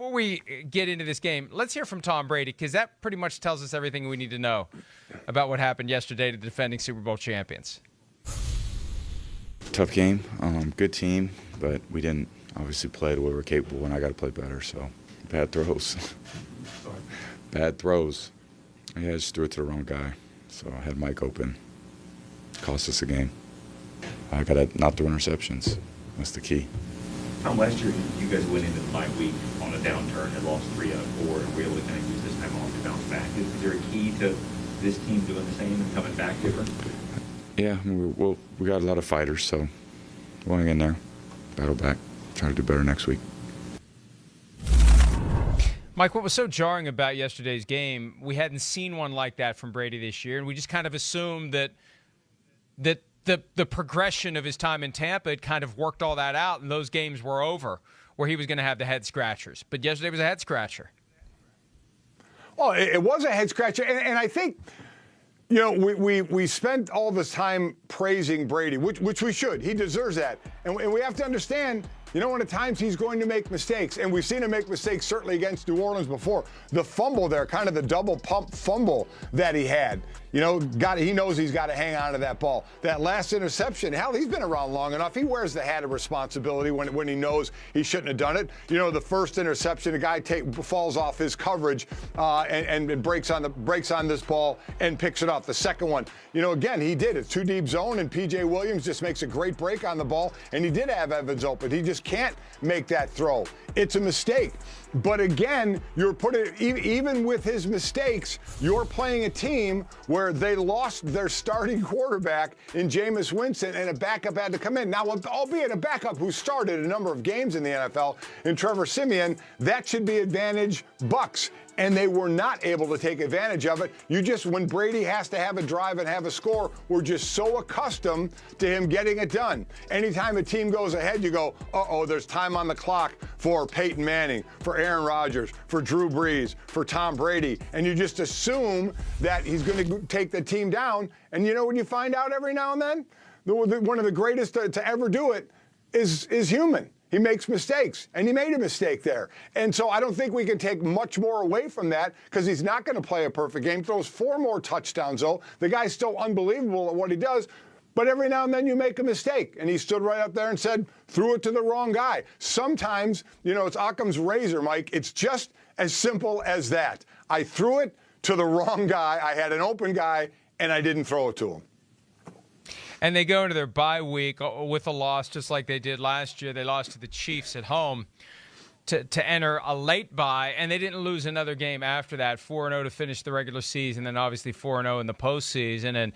Before we get into this game, let's hear from Tom Brady, because that pretty much tells us everything we need to know about what happened yesterday to the defending Super Bowl champions. Tough game, good team, but we didn't obviously play the way we're capable, and I got to play better, so bad throws. Bad throws. Yeah, I just threw it to the wrong guy, so I had Mike open. Cost us a game. I got to not throw interceptions. That's the key. Tom, last year you guys went into the bye week on a downturn and lost 3 out of 4 and were able to kind of use this time off to bounce back. Is there a key to this team doing the same and coming back different? Yeah, I mean, we got a lot of fighters, so going in there, battle back, try to do better next week. Mike, what was so jarring about yesterday's game, we hadn't seen one like that from Brady this year, and we just kind of assumed that the progression of his time in Tampa had kind of worked all that out, and those games were over where he was going to have the head scratchers. But yesterday was a head scratcher. Well, it was a head scratcher, and I think, you know, we spent all this time praising Brady, which we should. He deserves that. And we have to understand, you know, at times he's going to make mistakes, and we've seen him make mistakes certainly against New Orleans before. The fumble there, kind of the double pump fumble that he had, you know, he knows he's got to hang on to that ball. That last interception, hell, he's been around long enough. He wears the hat of responsibility when he knows he shouldn't have done it. You know, the first interception, the guy falls off his coverage and breaks on this ball and picks it off. The second one, you know, again, he did. It's too deep zone, and P.J. Williams just makes a great break on the ball, and he did have Evans open. He just can't make that throw. It's a mistake. But again, even with his mistakes, you're playing a team where they lost their starting quarterback in Jameis Winston, and a backup had to come in. Now, albeit a backup who started a number of games in the NFL, in Trevor Siemian, that should be advantage Bucs. And they were not able to take advantage of it. When Brady has to have a drive and have a score, we're just so accustomed to him getting it done. Anytime a team goes ahead, you go, uh-oh, there's time on the clock for Peyton Manning, for Aaron Rodgers, for Drew Brees, for Tom Brady. And you just assume that he's going to take the team down. And you know what you find out every now and then? One of the greatest to ever do it is human. He makes mistakes, and he made a mistake there. And so I don't think we can take much more away from that, because he's not going to play a perfect game. Throws 4 more touchdowns, though. The guy's still unbelievable at what he does. But every now and then you make a mistake. And he stood right up there and said, threw it to the wrong guy. Sometimes, you know, it's Occam's razor, Mike. It's just as simple as that. I threw it to the wrong guy. I had an open guy, and I didn't throw it to him. And they go into their bye week with a loss, just like they did last year. They lost to the Chiefs at home to enter a late bye, and they didn't lose another game after that. 4-0 to finish the regular season, and then obviously 4-0 in the postseason. And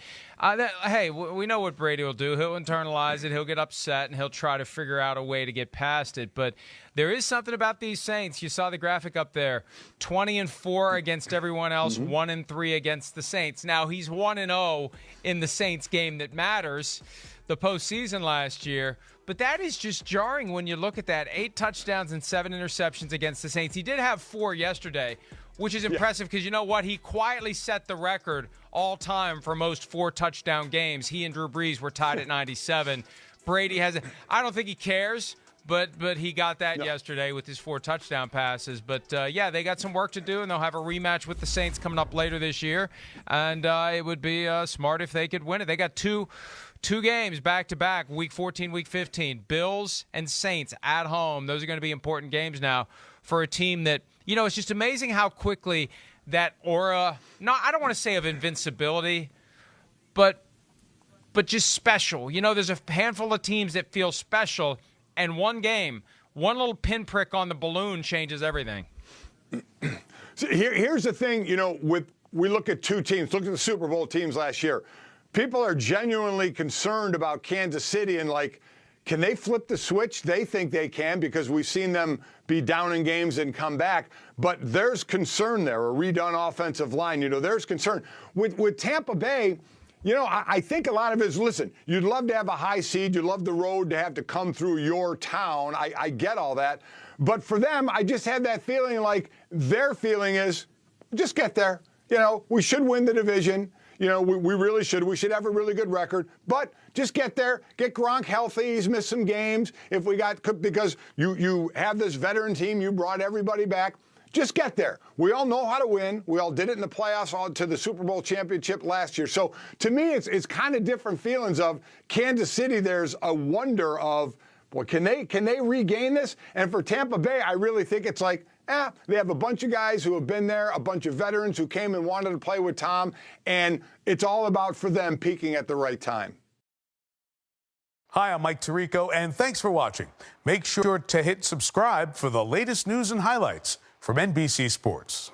hey, we know what Brady will do. He'll internalize it. He'll get upset, and he'll try to figure out a way to get past it. But there is something about these Saints. You saw the graphic up there: 20-4 against everyone else, 1-3 against the Saints. Now he's 1-0 in the Saints game that matters, the postseason last year. But that is just jarring when you look at that. 8 touchdowns and 7 interceptions against the Saints. He did have 4 yesterday, which is impressive because you know what? He quietly set the record all time for most 4-touchdown games. He and Drew Brees were tied at 97. Brady has I don't think he cares, but he got that yesterday with his 4 touchdown passes. But, yeah, they got some work to do, and they'll have a rematch with the Saints coming up later this year. And it would be smart if they could win it. They got two games back-to-back, Week 14, Week 15. Bills and Saints at home. Those are going to be important games now for a team that, you know, it's just amazing how quickly that aura, I don't want to say of invincibility, but just special. You know, there's a handful of teams that feel special, and one game, one little pinprick on the balloon changes everything. So here's the thing, you know, we look at 2 teams. Look at the Super Bowl teams last year. People are genuinely concerned about Kansas City and, like, can they flip the switch? They think they can because we've seen them be down in games and come back. But there's concern there, a redone offensive line. You know, there's concern. With Tampa Bay, you know, I think a lot of it is, listen, you'd love to have a high seed. You'd love the road to have to come through your town. I get all that. But for them, I just had that feeling like their feeling is just get there. You know, we should win the division. you know, we really should. We should have a really good record. But just get there, get Gronk healthy. He's missed some games. Because you have this veteran team, you brought everybody back. Just get there. We all know how to win. We all did it in the playoffs, all to the Super Bowl championship last year. So to me, it's kind of different feelings of Kansas City. There's a wonder of, well, can they regain this? And for Tampa Bay, I really think it's like, they have a bunch of guys who have been there, a bunch of veterans who came and wanted to play with Tom, and it's all about for them peaking at the right time. Hi, I'm Mike Tirico, and thanks for watching. Make sure to hit subscribe for the latest news and highlights from NBC Sports.